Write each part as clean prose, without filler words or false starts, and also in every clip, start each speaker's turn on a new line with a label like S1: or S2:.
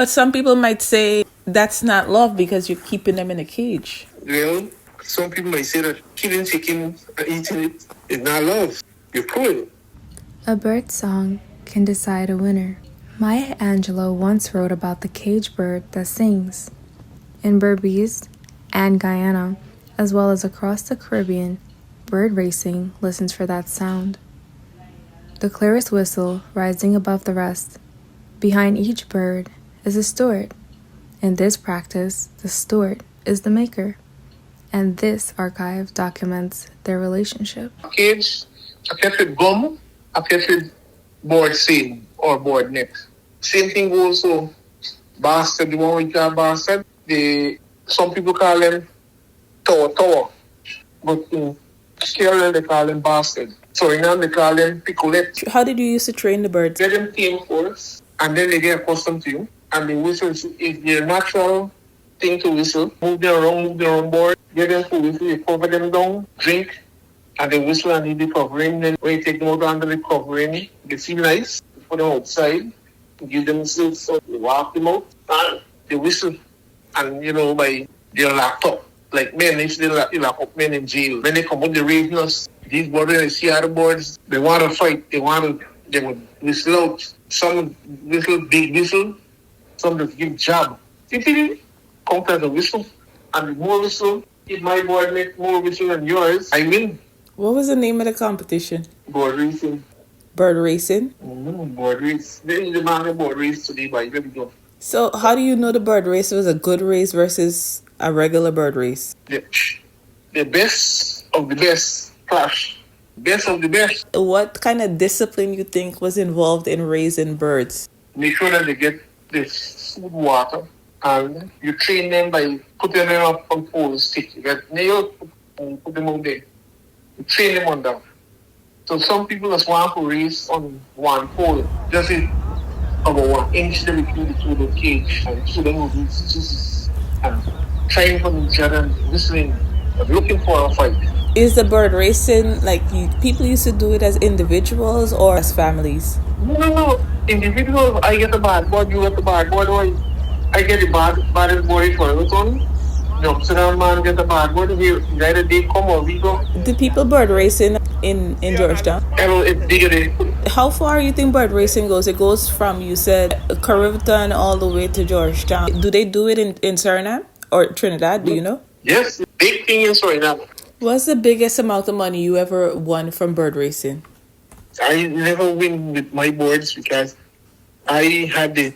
S1: But some people might say that's not love because you're keeping them in a cage.
S2: Well, some people might say that killing chicken and eating it is not love. You're cruel.
S3: A bird song can decide a winner. Maya Angelou once wrote about the cage bird that sings. In Berbice and Guyana, as well as across the Caribbean, bird racing listens for that sound. The clearest whistle rising above the rest. Behind each bird is a steward. In this practice, the steward is the maker. And this archive documents their relationship.
S2: Cage, I kept with gum, I kept with board seam or board net. Same thing goes to bastard, the one we call bastard. Some people call them tower. But in Kerala they call them bastard. So in them they call them picolette.
S1: How did you used to train the birds?
S2: Get them tame first, and then they get accustomed to you. And the whistle is their natural thing to whistle. Move them around board, get them to whistle, you cover them down, drink, and they whistle and they covering. Then when you take them out under the covering, they feel nice. You put them outside, give them silk, so you walk them out, and they whistle. And by their locked up. Like men, if they lock up men in jail, when they come out, they raise us. These boys, when they see other boys, they want to fight. They would whistle out. Some whistle, big whistle. Some just give jab. Count as a whistle. And the more whistle, if my boy make more whistle than yours, I win.
S1: What was the name of the competition?
S2: Board racing.
S1: Bird racing?
S2: Board race. There is the man of board race today, but you let me go.
S1: So how do you know the bird race was a good race versus a regular bird race?
S2: The best of the best clash. Best of the best.
S1: What kind of discipline you think was involved in raising birds?
S2: Make sure that they get this food, water, and you train them by putting them up on poles, stick. You get nails and put them on there. You train them on that. So some people just want to race on one pole. Just about 1 inch between the two of the cage, and so them will be and trying from each other and whistling and looking for a fight.
S1: Is the bird racing like people used to do it as individuals or as families?
S2: No. Individuals, I get the bad board, you get the bad board. I get the baddest board for everything. So that man get the bad board. Either they come or we go.
S1: Do people bird racing in Georgetown?
S2: It's bigger.
S1: How far you think bird racing goes? It goes from, you said, Corentyne all the way to Georgetown. Do they do it in Suriname or Trinidad? Do you know?
S2: Yes, big thing in Suriname.
S1: What's the biggest amount of money you ever won from bird racing?
S2: I never win with my boards because I had the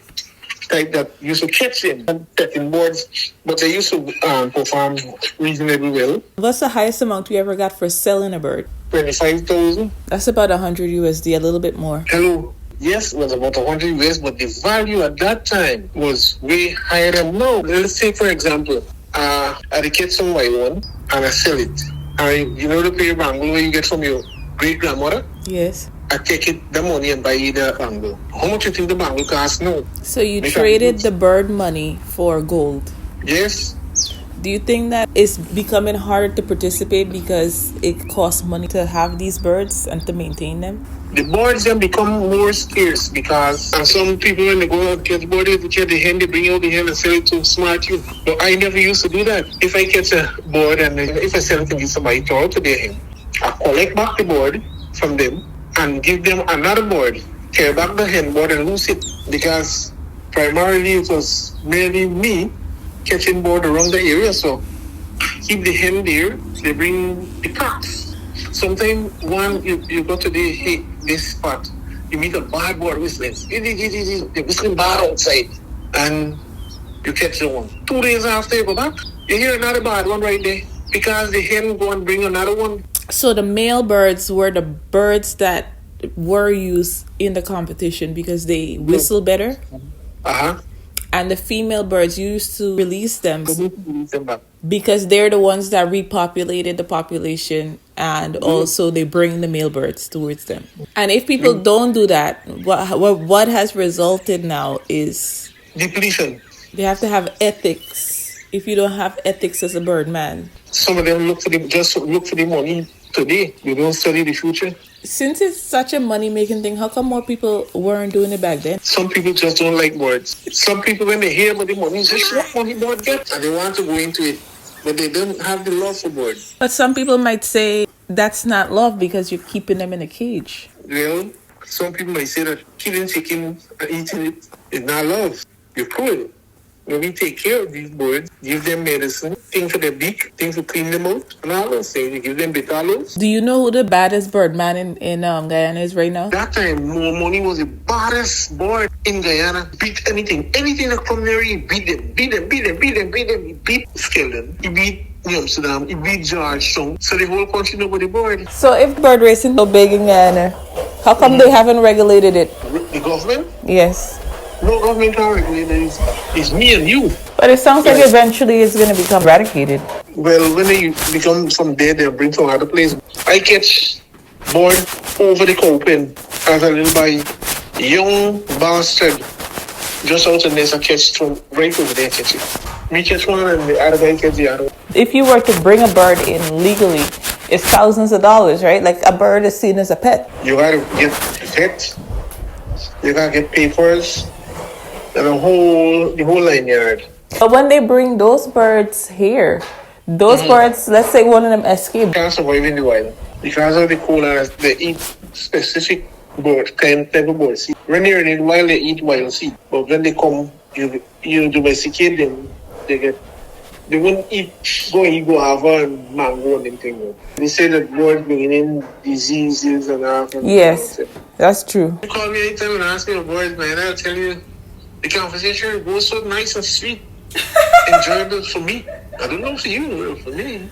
S2: type that used to catch in and setting boards, but they used to perform reasonably well.
S1: What's the highest amount you ever got for selling a bird?
S2: 25,000.
S1: That's about 100 USD, a little bit more.
S2: Hello. Yes, it was about 100 US, but the value at that time was way higher than now. Let's say, for example, I get some white one and I sell it. And you know the pair of bangle where you get from your great grandmother?
S1: Yes.
S2: I take the money and buy the bangle. How much you think the bangle costs now?
S1: So you traded the bird money for gold?
S2: Yes.
S1: Do you think that it's becoming harder to participate because it costs money to have these birds and to maintain them?
S2: The birds then become more scarce because and some people when they go out get birds, they get the hen, they bring out the hen and sell it to smart you. But I never used to do that. If I catch a bird and if I sell it to somebody throw out to their hen, I collect back the bird from them and give them another bird, tear back the hen bird and lose it. Because primarily it was mainly me catching bird around the area, so keep the hen there, they bring the cocks. Sometimes you go to this spot, you meet a bad bird whistling. They're whistling bad outside. And you catch the one. 2 days after you go back, you hear another bad one right there. Because the hen go and bring another one.
S1: So the male birds were the birds that were used in the competition because they whistle better?
S2: Uh-huh.
S1: And the female birds, you used to release them
S2: back.
S1: because they're the ones that repopulated the population, and also they bring the male birds towards them. And if people don't do that, what has resulted now is
S2: depletion.
S1: They have to have ethics. If you don't have ethics as a bird man,
S2: some of them look for the money today. You don't study the future.
S1: Since it's such a money-making thing, how come more people weren't doing it back then?
S2: Some people just don't like birds. Some people, when they hear about the money, just what money bird get, and they want to go into it, but they don't have the love for birds.
S1: But some people might say that's not love because you're keeping them in a cage.
S2: Well, some people might say that killing chicken and eating it is not love. You're cruel. When we take care of these birds, give them medicine, things for their beak, things to clean them out, and all those things. You give them betalos.
S1: Do you know who the baddest bird man in Guyana is right now?
S2: That time, More Money was the baddest bird in Guyana. Beat anything. Anything that come near you, beat them. He beat Skeleton. He beat New Amsterdam. He beat Georgetown. So the whole country know about the bird.
S1: So if bird racing is so big in Guyana, how come they haven't regulated it?
S2: The government?
S1: Yes.
S2: No government can regulate it. It's me and you.
S1: But it sounds like eventually it's going to become eradicated.
S2: Well, when they become from there, they'll bring from other place. I catch bird over the coping as a little boy, young bastard, just out of nest. I catch from right over there. Catch it. Me catch one and the other guy catch the other one.
S1: If you were to bring a bird in legally, it's thousands of dollars, right? Like a bird is seen as a pet.
S2: You gotta get vet. You gotta get papers. And the whole line yard.
S1: But when they bring those birds here, those birds, let's say one of them escaped.
S2: Can't survive in the wild. Because of the coolers, they eat specific bird, type of bird seed. When they're in the wild, they eat wild seed. But when they come, you domesticate them, they won't eat guava and mango and things. They say that birds bringing in diseases and all.
S1: Yes, that's true.
S2: You call me anytime and ask me about birds, man, I'll tell you. The conversation goes so nice and sweet, enjoyable for me. I don't know for you, for me.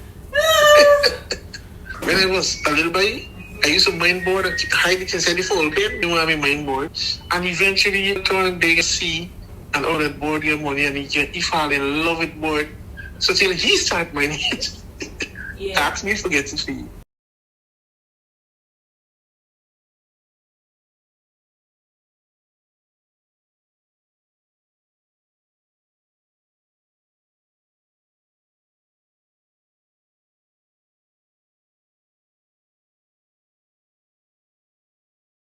S2: When I was a little boy, I used to mind board and hide it inside the fold pen. You want me mind board, and eventually you turn big and see, and all that board your money, and he fall in love with board. So till he start mining it, ask me for getting for you.